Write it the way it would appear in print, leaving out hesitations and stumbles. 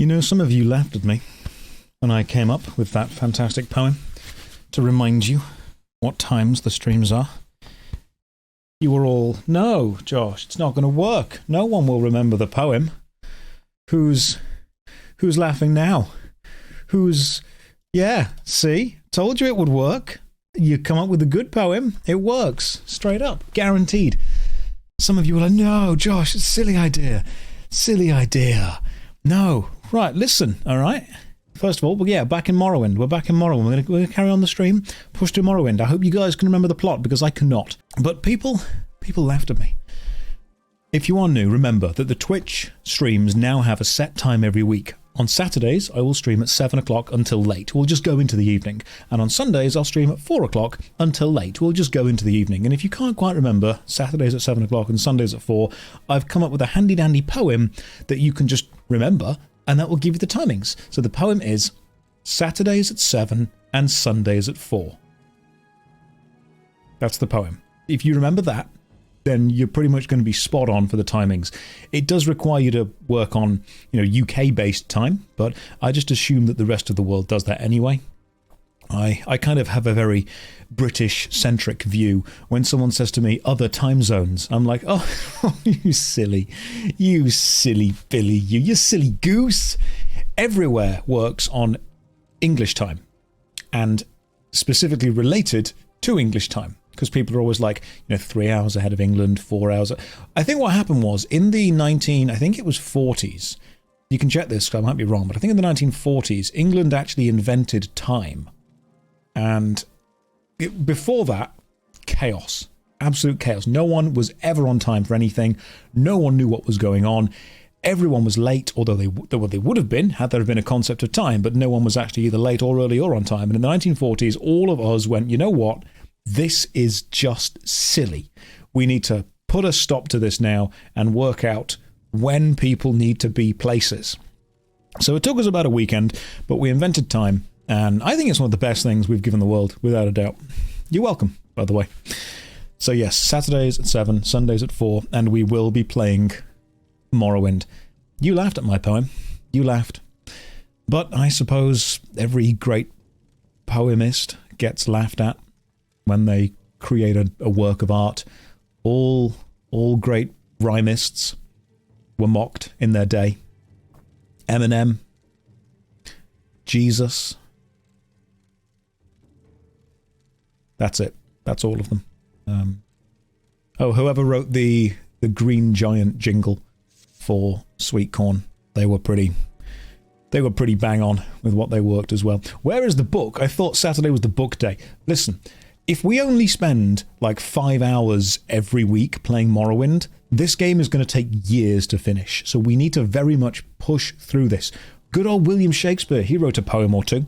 You know, some of you laughed at me when I came up with that fantastic poem to remind you what times the streams are. You were all, no, Josh, it's not going to work. No one will remember the poem. Who's laughing now? Yeah, see? Told you it would work. You come up with a good poem, it works. Straight up. Guaranteed. Some of you were like, no, Josh, it's a silly idea. Silly idea. No. Right, listen, all right? First of all, back in Morrowind. We're back in Morrowind. We're going to carry on the stream, push to Morrowind. I hope you guys can remember the plot, because I cannot. But people laughed at me. If you are new, remember that the Twitch streams now have a set time every week. On Saturdays, I will stream at 7 o'clock until late. We'll just go into the evening. And on Sundays, I'll stream at 4 o'clock until late. We'll just go into the evening. And if you can't quite remember, Saturdays at 7 o'clock and Sundays at 4, I've come up with a handy-dandy poem that you can just remember, and that will give you the timings. So the poem is Saturdays at 7 and Sundays at 4. That's the poem. If you remember that, then you're pretty much going to be spot on for the timings. It does require you to work on, UK-based time, but I just assume that the rest of the world does that anyway. I kind of have a very British-centric view. When someone says to me, other time zones, I'm like, oh, you silly Billy, you silly goose. Everywhere works on English time, and specifically related to English time. Because people are always like, 3 hours ahead of England, 4 hours. I think what happened was, in the 40s, you can check this, because I might be wrong, but I think in the 1940s, England actually invented time. And before that, chaos. Absolute chaos. No one was ever on time for anything. No one knew what was going on. Everyone was late, although they would have been, had there been a concept of time, but no one was actually either late or early or on time. And in the 1940s, all of us went, you know what? This is just silly. We need to put a stop to this now and work out when people need to be places. So it took us about a weekend, but we invented time, and I think it's one of the best things we've given the world, without a doubt. You're welcome, by the way. So yes, Saturdays at 7, Sundays at 4, and we will be playing Morrowind. You laughed at my poem. You laughed. But I suppose every great poemist gets laughed at when they create a work of art. All great rhymists were mocked in their day. Eminem, Jesus. That's it. That's all of them. Whoever wrote the Green Giant jingle for Sweet Corn, they were pretty bang on with what they worked as well. Where is the book? I thought Saturday was the book day. Listen, if we only spend like 5 hours every week playing Morrowind, this game is going to take years to finish. So we need to very much push through this. Good old William Shakespeare, he wrote a poem or two.